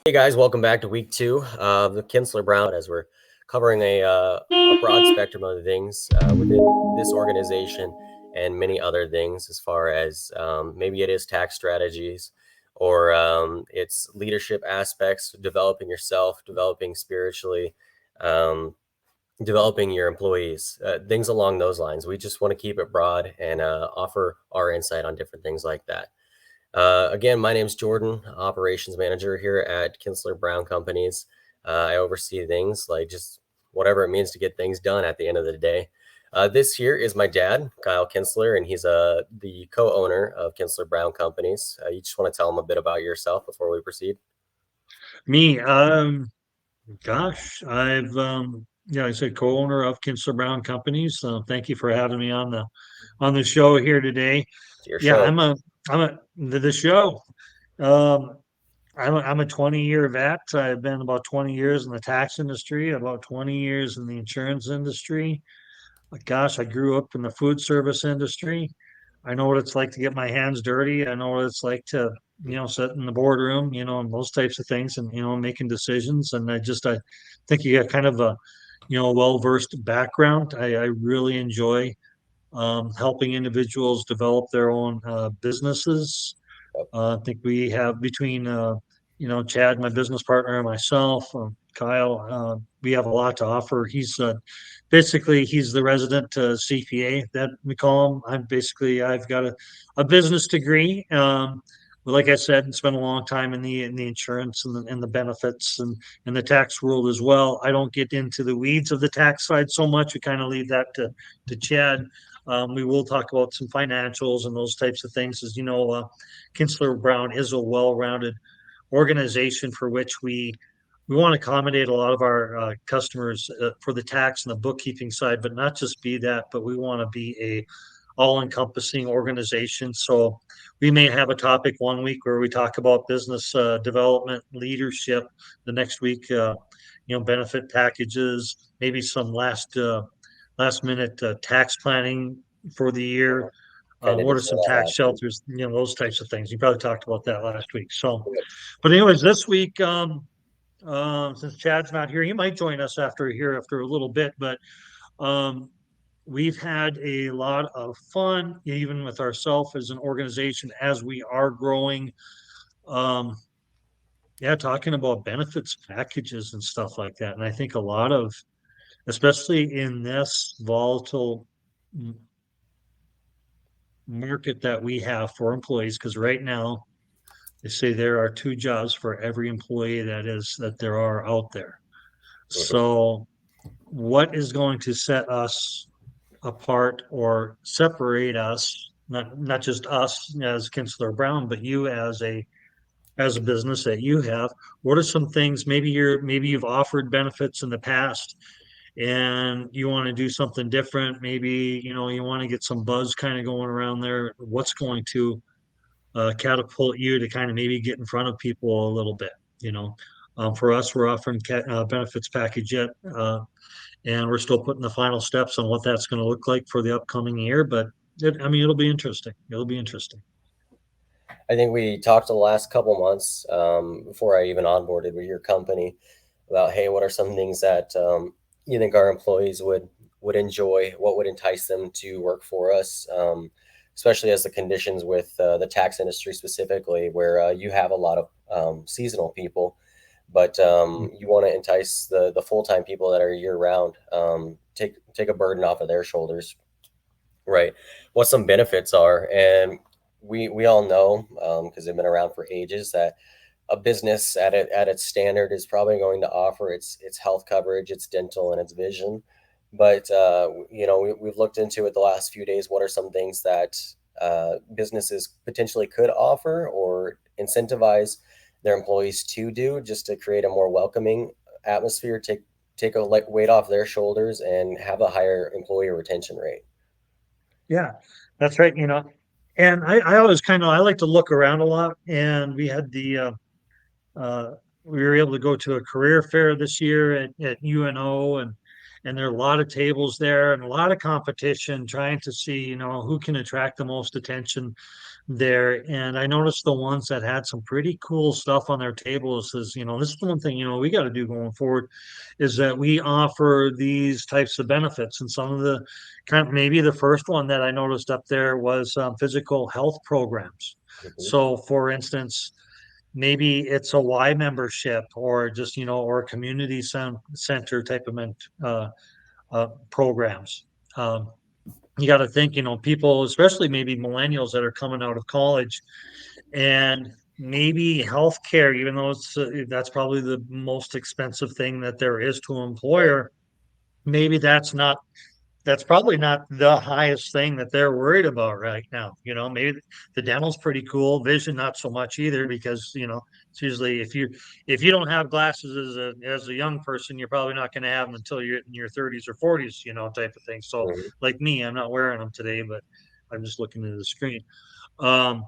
Hey guys, welcome back to week two of the Kinsler Brown as we're covering a broad spectrum of things within this organization and many other things as far as maybe it is tax strategies or it's leadership aspects, developing yourself, developing spiritually, um, developing your employees, things along those lines. We just want to keep it broad and offer our insight on different things like that. Again, my name is Jordan, operations manager here at Kinsler Brown Companies. I oversee things like just whatever it means to get things done at the end of the day. This here is my dad, Kyle Kinsler, and he's the co-owner of Kinsler Brown Companies. You just want to tell him a bit about yourself before we proceed? Me, gosh, I said co-owner of Kinsler Brown Companies. So thank you for having me on the show here today. It's your Yeah, show. I'm a the show. Um, I'm a 20-year vet. I've been about 20 years in the tax industry, about 20 years in the insurance industry. Gosh, I grew up in the food service industry. I know what it's like to get my hands dirty. I know what it's like to, sit in the boardroom, and those types of things and, making decisions. And I think you got kind of a, well-versed background. I really enjoy helping individuals develop their own businesses. I think we have between, Chad, my business partner, and myself, Kyle, we have a lot to offer. He's the resident CPA that we call him. I've got a business degree. But like I said, spent a long time in the insurance and the benefits and the tax world as well. I don't get into the weeds of the tax side so much. We kind of leave that to Chad. We will talk about some financials and those types of things. As you know, Kinsler Brown is a well-rounded organization for which we want to accommodate a lot of our customers for the tax and the bookkeeping side, but not just be that, but we want to be a all-encompassing organization. So we may have a topic one week where we talk about business development, leadership. The next week, benefit packages, maybe some last minute tax planning for the year. Kind of What did are say some that tax last week. shelters? Those types of things. You probably talked about that last week. So, but anyways, this week, since Chad's not here, he might join us after a little bit. But um, we've had a lot of fun, even with ourselves as an organization, as we are growing. Um, yeah, talking about benefits packages and stuff like that. And I think a lot of, especially in this volatile market that we have for employees, because right now they say there are two jobs for every employee that there are out there. Mhm. So what is going to set us apart or separate us, not just us as Kinsler Brown, but you as a business that you have? What are some things maybe you've offered benefits in the past and you want to do something different? Maybe you want to get some buzz kind of going around there. What's going to catapult you to kind of maybe get in front of people a little bit? You know, for us, we're offering benefits package yet. And we're still putting the final steps on what that's going to look like for the upcoming year. But it'll be interesting. It'll be interesting. I think we talked the last couple months before I even onboarded with your company about, hey, what are some things that you think our employees would enjoy? What would entice them to work for us? Especially as the conditions with the tax industry specifically, where you have a lot of seasonal people, but you want to entice the full time people that are year round. Take a burden off of their shoulders, right? What some benefits are, and we all know because they've been around for ages that a business at its standard is probably going to offer its health coverage, its dental, and its vision. But we've looked into it the last few days. What are some things that businesses potentially could offer or incentivize their employees to do just to create a more welcoming atmosphere, take a weight off their shoulders, and have a higher employee retention rate? Yeah, that's right. And I always I like to look around a lot. And uh, we were able to go to a career fair this year at UNO, and there are a lot of tables there and a lot of competition trying to see who can attract the most attention there, and I noticed the ones that had some pretty cool stuff on their tables is, this is the one thing, we got to do going forward is that we offer these types of benefits. And some of the maybe the first one that I noticed up there was physical health programs. Mhm. So, for instance, maybe it's a Y membership or just, or a community center type of programs. Um, you got to think, people, especially maybe millennials that are coming out of college, and maybe healthcare, even though that's probably the most expensive thing that there is to an Right. employer, maybe that's probably not the highest thing that they're worried about right now. Maybe the dental's pretty cool, vision not so much either, because it's usually if you don't have glasses as a young person, you're probably not going to have them until you're in your 30s or 40s, type of thing. So Mhm. like me, I'm not wearing them today, but I'm just looking at the screen. Um,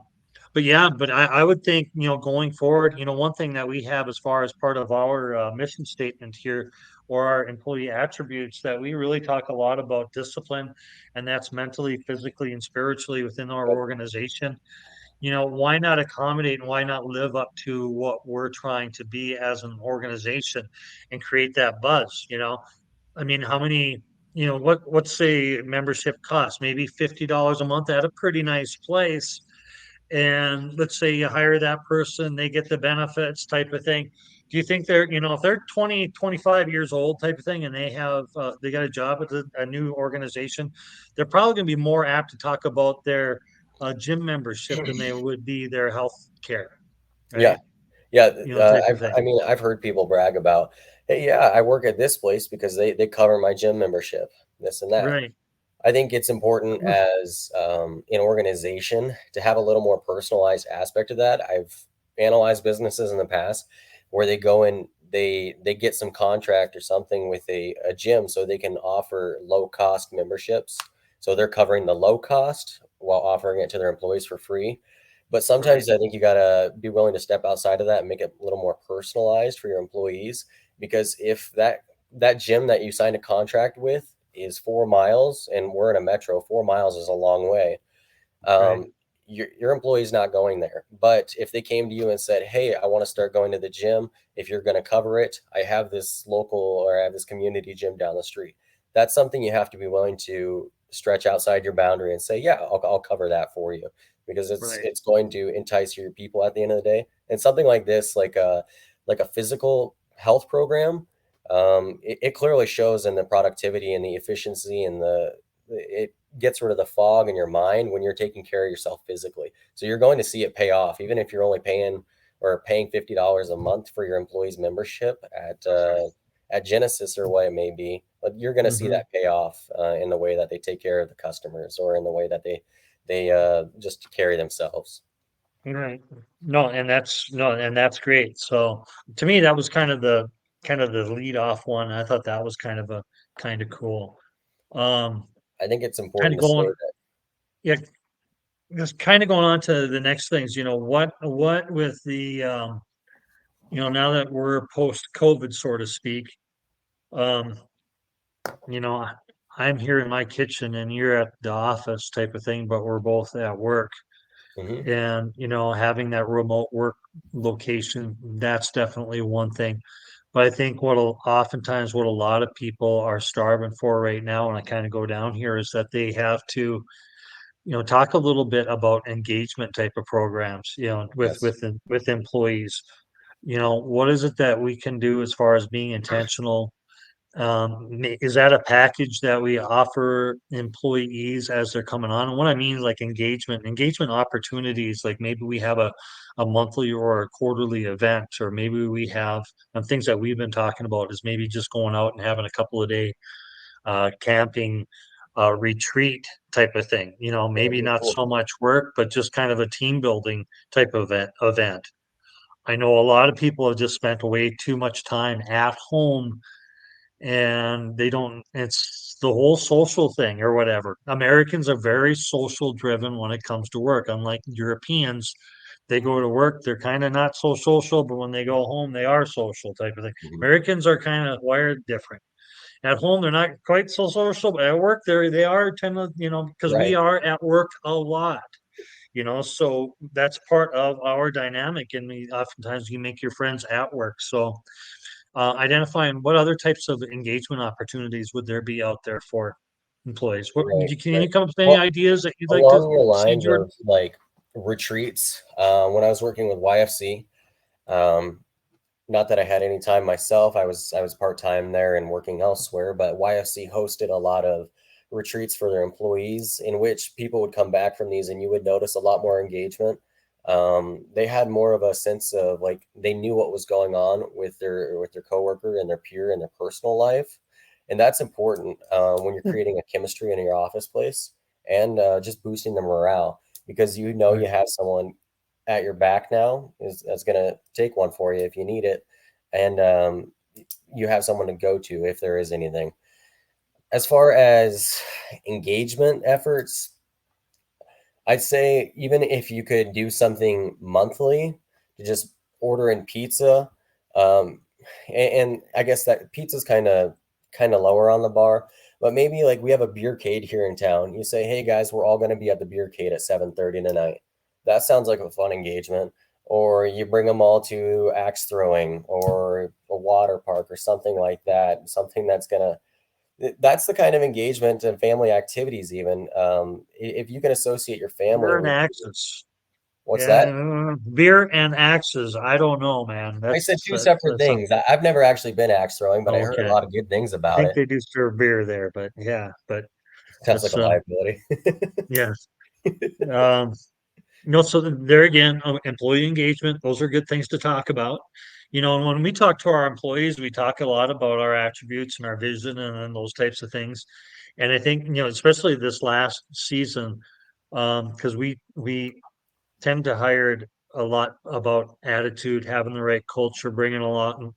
but yeah, but I would think, going forward, one thing that we have as far as part of our mission statement here or our employee attributes that we really talk a lot about discipline, and that's mentally, physically, and spiritually within our Yep. organization. Why not accommodate and why not live up to what we're trying to be as an organization and create that buzz? I mean, how many, what's say membership cost? Maybe $50 a month at a pretty nice place, and let's say you hire that person, they get the benefits type of thing. Do you think they're, if they're 20, 25 years old type of thing, and they got a job at a new organization, they're probably going to be more apt to talk about their gym membership than they would be their health care, Yeah. right? Yeah, Type of I've thing. I mean, I've heard people brag about, "Hey, yeah, I work at this place because they cover my gym membership, this and that." Right. I think it's important as an organization to have a little more personalized aspect of that. I've analyzed businesses in the past where they go and they get some contract or something with a gym so they can offer low cost memberships. So they're covering the low cost while offering it to their employees for free. But Right. sometimes I think you gotta be willing to step outside of that and make it a little more personalized for your employees. Because if that gym that you signed a contract with is 4 miles and we're in a metro, 4 miles is a long way. Right. Um, your employee's not going there. But if they came to you and said, "Hey, I want to start going to the gym. If you're going to cover it, I have this local or I have this community gym down the street." That's something you have to be willing to stretch outside your boundary and say, "Yeah, I'll cover that for you," because it's Right. it's going to entice your people at the end of the day. And something like this, like a physical health program, it clearly shows in the productivity and the efficiency and it gets rid of the fog in your mind when you're taking care of yourself physically. So you're going to see it pay off, even if you're only paying $50 a month for your employees membership at Genesis or what it may be. But you're going to see Hmm. that pay off in the way that they take care of the customers or in the way that they just carry themselves. Right. No, and that's no, and that's great. So to me, that was kind of the lead off one. I thought that was kind of cool. Um, I think it's kind important of to say going, that. yeah, just kind of going on to the next things. What with the now that we're post COVID, so to speak. Um, you know, I- I'm here in my kitchen and you're at the office type of thing, but we're both at work. Hmm. And having that remote work location, that's definitely one thing. But I think oftentimes what a lot of people are starving for right now, and I kind of go down here, is that they have to talk a little bit about engagement type of programs, with Yes. with employees. What is it that we can do as far as being intentional? Is that a package that we offer employees as they're coming on? And what I mean is like engagement opportunities, like maybe we have a monthly or a quarterly event, or maybe we have things that we've been talking about is maybe just going out and having a couple of day camping retreat type of thing. That would Maybe be not cool. so much work, but just kind of a team building type of event. I know a lot of people have just spent way too much time at home, and they don't it's the whole social thing or whatever. Americans are very social driven when it comes to work, unlike Europeans. They go to work, they're kind of not so social, but when they go home they are social type of thing. Mhm. Americans are kind of wired different. At home they're not quite so social, but at work they are tend to, because we Right. are at work a lot. So that's part of our dynamic. And oftentimes you make your friends at work. So identifying what other types of engagement opportunities would there be out there for employees? Right, Can right. you come up with any Well, ideas that you'd like to along your see, lines Jordan? of like retreats, when I was working with YFC, um, not that I had any time myself. I was part-time there and working elsewhere, but YFC hosted a lot of retreats for their employees in which people would come back from these and you would notice a lot more engagement. They had more of a sense of like they knew what was going on with their coworker and their peer and their personal life, and that's important when you're creating a chemistry in your office place and just boosting the morale because you know Right. you have someone at your back now is that's gonna take one for you if you need it, and you have someone to go to if there is anything. As far as engagement efforts, I'd say even if you could do something monthly to just order in pizza, um, and I guess that pizza's kind of lower on the bar, but maybe like we have a beercade here in town. You say, "Hey guys, we're all going to be at the beercade at 7:30 tonight." That sounds like a fun engagement. Or you bring them all to axe throwing or a water park or something like that. Something that's gonna that's the kind of engagement and family activities even, if you can associate your family Beer and with axes. what's that? Yeah, beer and axes. I don't know, man. I said 2 That's separate things. I've never actually been axe throwing, but I heard a okay. lot of good things I about think it. they do serve beer there, but yeah, but Sounds like that's a liability. yeah. Um, so there again, employee engagement, those are good things to talk about. And when we talk to our employees, we talk a lot about our attributes and our vision and those types of things. And I think, especially this last season, because we tend to hire a lot about attitude, having the right culture, bringing along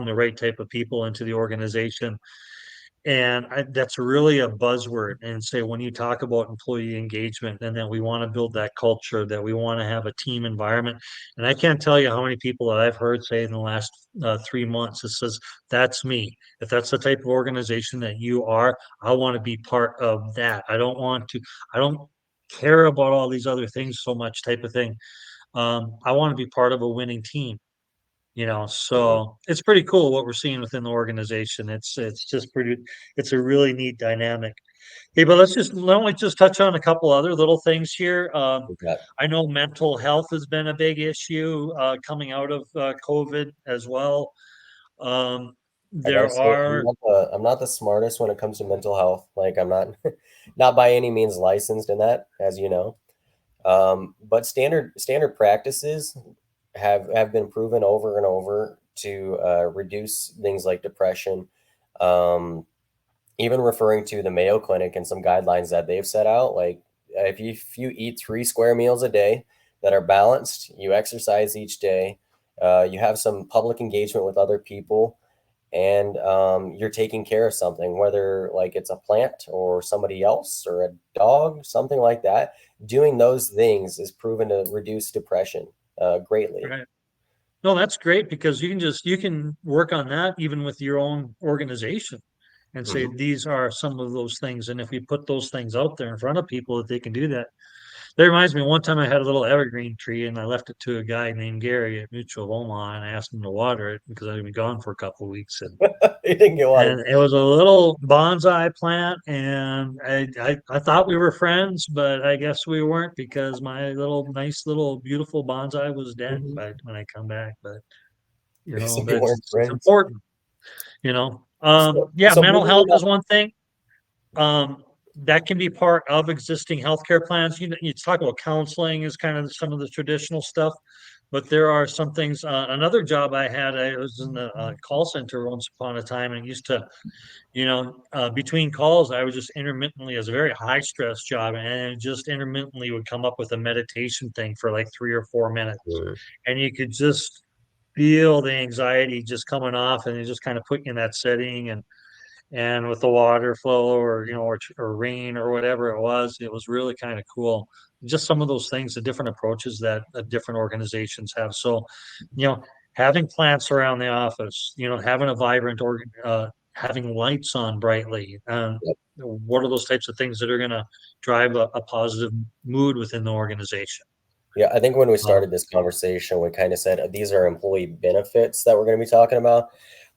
the right type of people into the organization. And that's really a buzzword. And say when you talk about employee engagement, and that we want to build that culture, that we want to have a team environment. And I can't tell you how many people that I've heard say in the last 3 months, it says, "That's me. If that's the type of organization that you are, I want to be part of that. I don't care about all these other things so much," type of thing. I want to be part of a winning team. Mhm. So it's pretty cool what we're seeing within the organization. It's a really neat dynamic. Hey, but let me just touch on a couple other little things here. Okay. I know mental health has been a big issue coming out of COVID as well. Um, I gotta there say, are I'm not the smartest when it comes to mental health. Like I'm not not by any means licensed in that, as you know. But standard practices have been proven over and over to reduce things like depression. Um, Even referring to the Mayo Clinic and some guidelines that they've set out, like if you eat 3 square meals a day that are balanced, you exercise each day, you have some public engagement with other people, and you're taking care of something, whether like it's a plant or somebody else or a dog, something like that. Doing those things is proven to reduce depression greatly. right. No, that's great because you can work on that even with your own organization and say Mhm. these are some of those things. And if we put those things out there in front of people that they can do that. That reminds me, one time I had a little evergreen tree and I left it to a guy named Gary at Mutual of Omaha and I asked him to water it because I'd been gone for a couple of weeks It didn't get watered. and it was a little bonsai plant and I thought we were friends, but I guess we weren't because my little nice little beautiful bonsai was dead Mhm. by when I come back. But So you that's weren't it's friends. important, yeah, So mental moving health it is one thing. That can be part of existing healthcare plans. You talk about counseling is kind of some of the traditional stuff, but there are some things. Another job I had, I was in the call center once upon a time, and used to, between calls, I was just intermittently, it was a very high stress job, and it just intermittently would come up with a meditation thing for like 3 or 4 minutes, Mhm. and you could just feel the anxiety just coming off, and it just kind of put you in that setting, and with the water flow or or rain or whatever it was really kind of cool. Just some of those things, the different approaches that different organizations have. So, you know, having plants around the office, having a vibrant having lights on brightly. Yep. What are those types of things that are going to drive a positive mood within the organization? Yeah, I think when we Uh, started this conversation, we kind of said these are employee benefits that we're going to be talking about.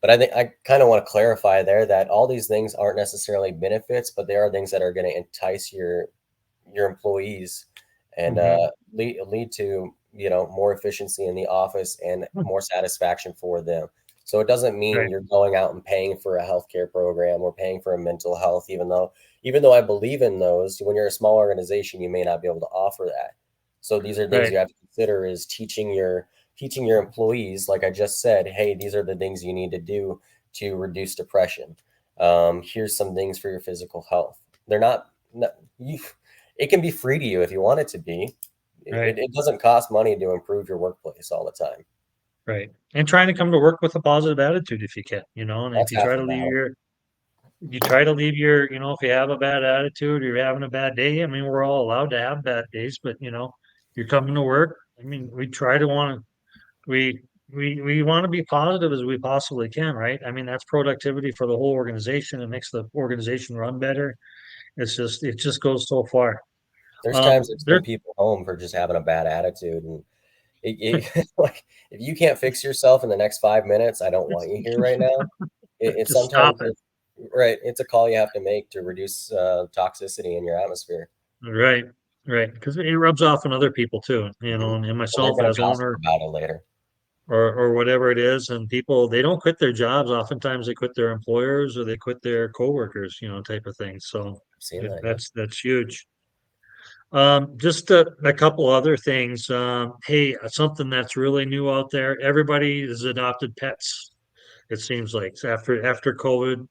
But I think I kind of want to clarify there that all these things aren't necessarily benefits, but they are things that are going to entice your employees and mhm. lead to more efficiency in the office and more satisfaction for them. So it doesn't mean Right, you're going out and paying for a healthcare program or paying for a mental health, even though I believe in those. When you're a small organization, you may not be able to offer that. So these are things right, you have to consider is teaching your employees, like I just said, hey, these are the things you need to do to reduce depression. Here's some things for your physical health. They're not you, it can be free to you if you want it to be. right, It doesn't cost money to improve your workplace all the time. right. And trying to come to work with a positive attitude if you can, and if That's you half try the to leave battle. your you try to leave your, if you have a bad attitude or you're having a bad day, I mean, we're all allowed to have bad days, but you're coming to work. I mean, we try to want to, we, we want to be positive as we possibly can, right? I mean, that's productivity for the whole organization. It makes the organization run better. It just goes so far. There's times I've There, sent people home for just having a bad attitude, and like if you can't fix yourself in the next 5 minutes, I don't want you here right now. It just stop sometimes it. right. It's a call you have to make to reduce toxicity in your atmosphere, Right. Right. Because it rubs off on other people too, hmm and and they're myself going as to gossip owner about it later. or whatever it is. And people, they don't quit their jobs. Oftentimes they quit their employers or they quit their coworkers, type of thing. So I've seen that. Yeah. that's huge. Just a couple other things. Hey, something that's really new out there. Everybody has adopted pets. It seems like after COVID,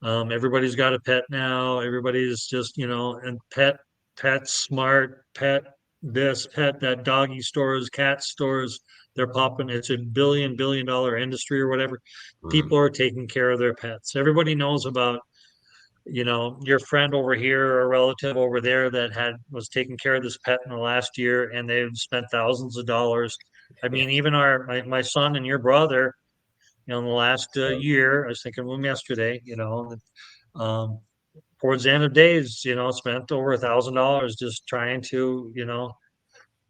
everybody's got a pet now. Everybody's just, and pet smart, pet this, pet that, doggy stores, cat stores. They're popping. It's a billion dollar industry or whatever. Mhm. People are taking care of their pets. Everybody knows about, your friend over here or relative over there that was taking care of this pet in the last year and they've spent thousands of dollars. I Yeah. mean, even my son and your brother, in the last So, year, I was thinking of him yesterday, um, towards the end of days, spent over $1,000 just trying to,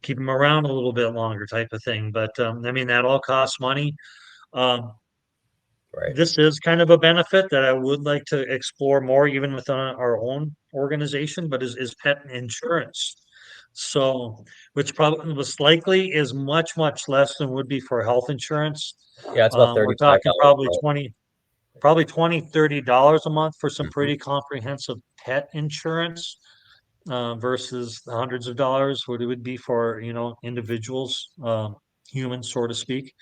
keep them around a little bit longer type of thing. But I mean, that all costs money. Um, right. this is kind of a benefit that I would like to explore more, even within our own organization, but is pet insurance. So, which probably was likely is much less than would be for health insurance. Yeah, it's about We're $35 talking a month. probably $20-30 a month for some Mhm. pretty comprehensive pet insurance versus the hundreds of dollars what it would be for individuals, humans, so to speak.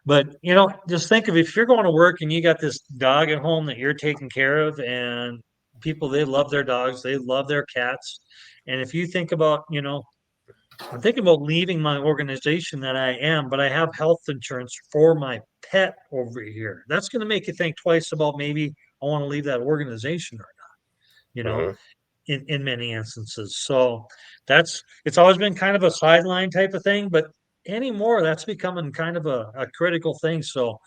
But just think of if you're going to work and you got this dog at home that you're taking care of, and people, they love their dogs, they love their cats, and if you think about, I'm thinking about leaving my organization that I am, but I have health insurance for my pet over here. That's going to make you think twice about maybe I want to leave that organization or not, Mhm. in many instances. So it's always been kind of a sideline type of thing, but anymore that's becoming kind of a critical thing. So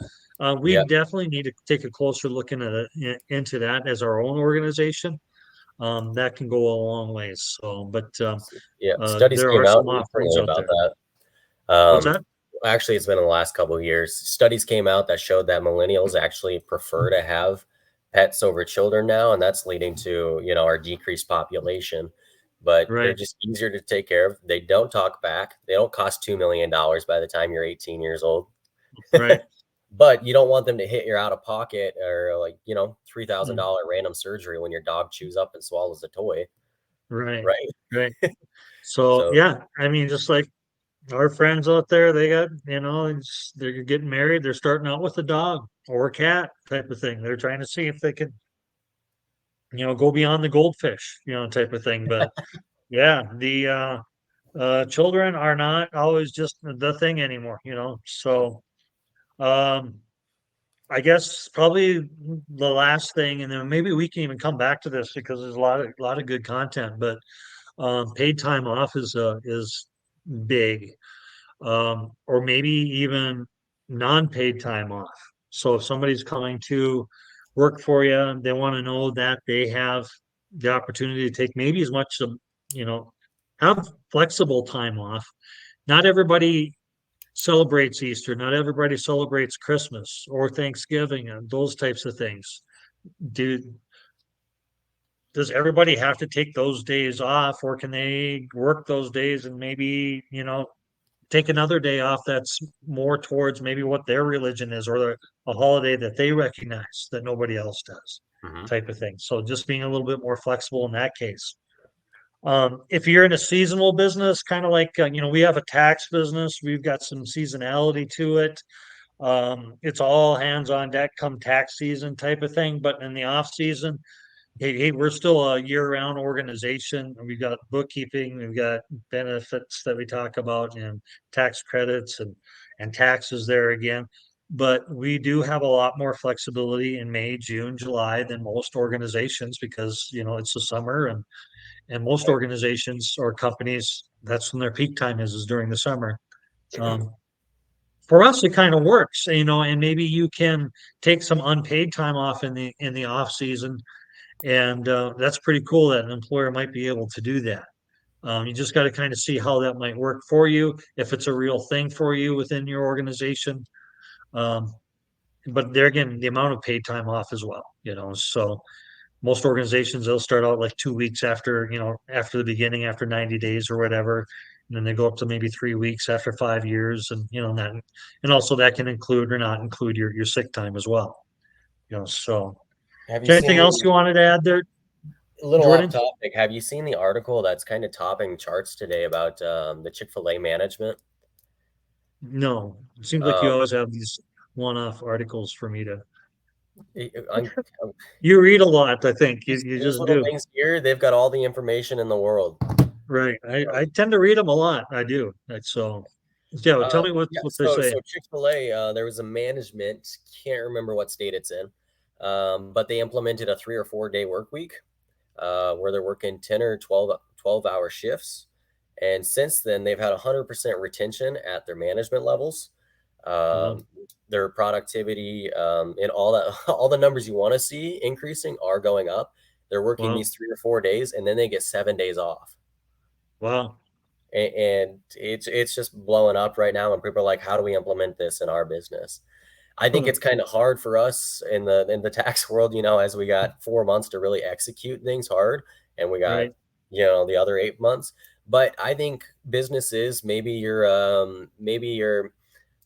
we Yeah. definitely need to take a closer look into that as our own organization. That can go a long ways. So, but Yeah. Studies there came are out some offerings recently out about there. that. What's Um, that? Actually, it's been in the last couple of years. Studies came out that showed that millennials actually prefer to have pets over children now, and that's leading to, our decreased population. But they're Right, just easier to take care of. They don't talk back. They don't cost $2 million by the time you're 18 years old. right, But you don't want them to hit your out of pocket or like, mm, $3,000 random surgery when your dog chews up and swallows a toy, right, right? right. So So, yeah, I mean, just like our friends out there, they got, they're getting married, they're starting out with a dog or a cat type of thing. They're trying to see if they can, go beyond the goldfish, type of thing. But yeah, the children are not always just the thing anymore, So um I guess probably the last thing, and then maybe we can even come back to this because there's a lot of good content, but paid time off is big, or maybe even non-paid time off. So if somebody's coming to work for you. They want to know that they have the opportunity to take maybe as much of, you know, have flexible time off. Not everybody celebrates Easter. Not everybody celebrates Christmas or Thanksgiving and those types of things. Do does everybody have to take those days off, or can they work those days and maybe, take another day off that's more towards maybe what their religion is, or a holiday that they recognize that nobody else does, Hmm. type of thing. So just being a little bit more flexible in that case. If you're in a seasonal business, kind of like, we have a tax business, we've got some seasonality to it. It's all hands on deck come tax season type of thing, but in the off season, hey, we're still a year-round organization. We've got bookkeeping, we've got benefits that we talk about, and tax credits and taxes there again. But we do have a lot more flexibility in May, June, July than most organizations because it's the summer, and most organizations or companies, that's when their peak time is during the summer. Um, for us, it kind of works, and maybe you can take some unpaid time off in the off season, and that's pretty cool that an employer might be able to do that. You just got to kind of see how that might work for you, if it's a real thing for you within your organization. Um, but there again, the amount of paid time off as well, so most organizations, they'll start out like 2 weeks after the beginning, after 90 days or whatever. And then they go up to maybe 3 weeks after 5 years. And, and also that can include or not include your sick time as well. So Have is you there anything else seen, you wanted to add there, a little off Jordan? topic, have you seen the article that's kind of topping charts today about the Chick-fil-A management? No, it seems like you Um, always have these one-off articles for me to. I- I'm, You read a lot, I think. You these just little do. things here, they've got all the information in the world. Right. I Um, tend to read them a lot. I do. So, yeah, well, tell me yeah, what they so say. so Chick-fil-A, there was a management, can't remember what state it's in, but they implemented a 3 or 4 day work week, where they're working 10 or 12 hour shifts. And since then, they've had 100% retention at their management levels. Wow. Um, their productivity, and all that, all the numbers you want to see increasing are going up. They're working Wow. these 3 or 4 days, and then they get 7 days off. Wow. And it's just blowing up right now. And people are like, "How do we implement this in our business?" I think Huh. it's kind of hard for us in the tax world, as we got 4 months to really execute things hard, and we got Right. the other 8 months. But I think businesses, maybe your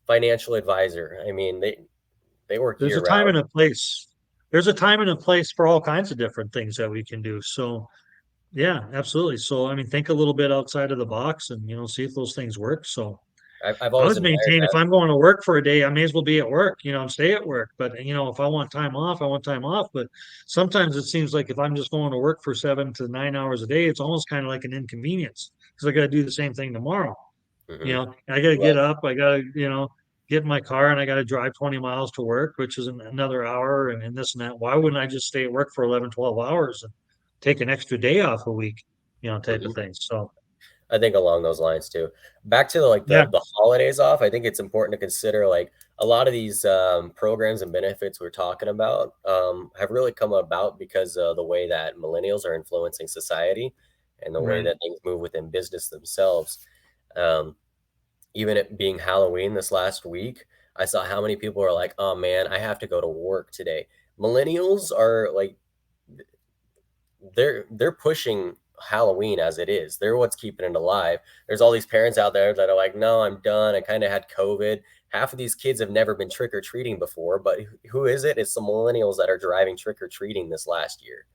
financial advisor. I mean, they work There's year a time round. and a place. There's a time and a place for all kinds of different things that we can do. So, yeah, absolutely. So, I mean, think a little bit outside of the box and, see if those things work. So, I've I always always admired maintain if that. I'm going to work for a day, I may as well be at work, and stay at work. But, if I want time off, I want time off. But sometimes it seems like if I'm just going to work for 7 to 9 hours a day, it's almost kind of like an inconvenience because I got to do the same thing tomorrow. Hmm. I got to get Well, up, I got to, get in my car and I got to drive 20 miles to work, which is another hour and this and that. Why wouldn't I just stay at work for 11, 12 hours and take an extra day off a week, type of mhm. thing. So, I think along those lines too. Back to like yeah, the holidays off, I think it's important to consider like a lot of these programs and benefits we're talking about have really come about because of the way that millennials are influencing society and the way right. that things move within business themselves. Um, Even it being Halloween this last week, I saw how many people are like, "Oh man, I have to go to work today." Millennials are like they're pushing Halloween as it is. They're what's keeping it alive. There's all these parents out there that are like, "No, I'm done. I kind of had COVID." Half of these kids have never been trick or treating before, but who is it? It's the millennials that are driving trick or treating this last year.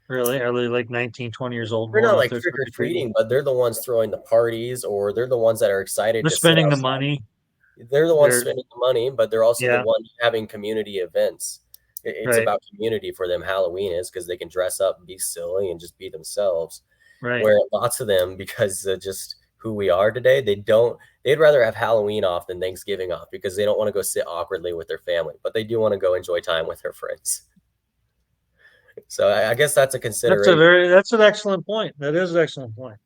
Really? Are they like 19, 20 years old They're going not out like there trick trick or or treating? treating, but they're the ones throwing the parties, or they're the ones that are excited They're to sit spending the outside. money. They're the ones They're, spending the money, but they're also the yeah, ones having community events. It's right, about community for them. Halloween is because they can dress up, be silly, and just be themselves. right. Where lots of them, because of just who we are today, they'd rather have Halloween off than Thanksgiving off because they don't want to go sit awkwardly with their family, but they do want to go enjoy time with their friends. So I guess that's a consideration. That's an excellent point. That is an excellent point.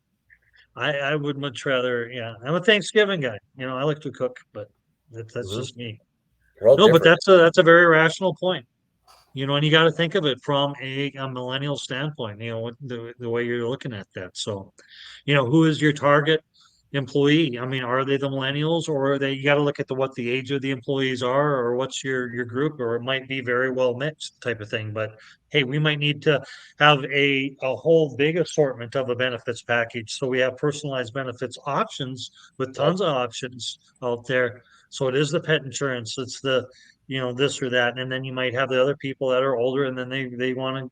I would much rather, yeah. I'm a Thanksgiving guy. I like to cook, but that's Mhm. just me. We're all No, but different. that's a very rational point. and you got to think of it from a millennial standpoint, the way you're looking at that. So, who is your target employee? I mean, are they the millennials, or are they, you got to look at what the age of the employees are, or what's your group, or it might be very well mixed type of thing. But hey, we might need to have a whole big assortment of a benefits package. So we have personalized benefits options with Yep. tons of options out there. So it is the pet insurance, it's the this or that. And then you might have the other people that are older, and then they want to,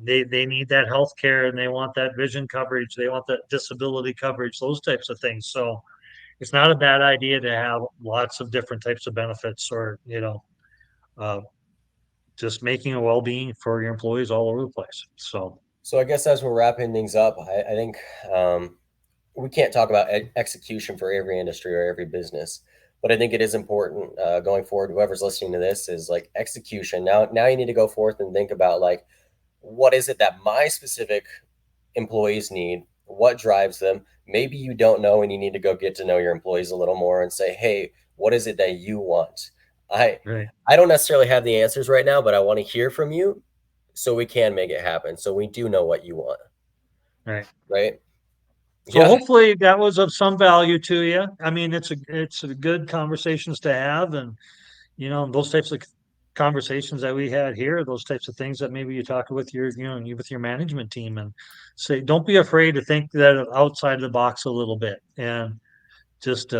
they need that health care, and they want that vision coverage, they want that disability coverage, those types of things. So it's not a bad idea to have lots of different types of benefits, or uh, just making a well-being for your employees all over the place. So So I guess as we're wrapping things up, I think we can't talk about execution for every industry or every business, but I think it is important going forward. Whoever's listening to this is like execution. Now you need to go forth and think about like, what is it that my specific employees need? What drives them? Maybe you don't know, and you need to go get to know your employees a little more and say, hey, what is it that you want? I right, I don't necessarily have the answers right now, but I want to hear from you so we can make it happen. So we do know what you want, right. right? So Yeah. hopefully that was of some value to you. I mean, it's a good conversations to have, and those types of conversations that we had here, those types of things that maybe you talk with with your management team, and say, don't be afraid to think that outside of the box a little bit, and just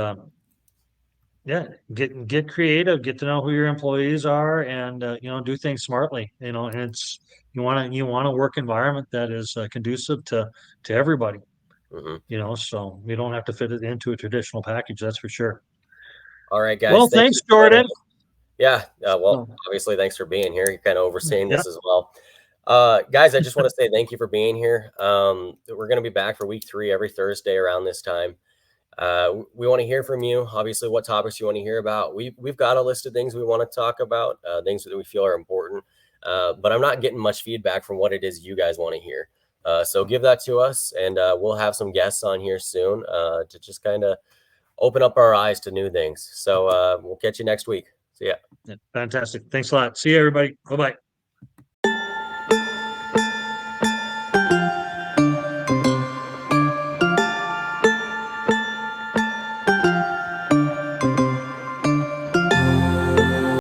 yeah, get creative, get to know who your employees are, and do things smartly. And it's, you want a work environment that is conducive to everybody. Hmm. So we don't have to fit it into a traditional package, that's for sure. All right, guys. Well, Thank you thanks, for Jordan. yeah. Well, So, obviously, thanks for being here. You're kind of overseeing yeah, this as well. Guys, I just want to say thank you for being here. We're going to be back for week 3 every Thursday around this time. We want to hear from you. Obviously, what topics you want to hear about. We've got a list of things we want to talk about, things that we feel are important. But I'm not getting much feedback from what it is you guys want to hear. So give that to us, and we'll have some guests on here soon to just kind of open up our eyes to new things. So we'll catch you next week. See ya. fantastic. Thanks a lot. See you, everybody. Bye bye.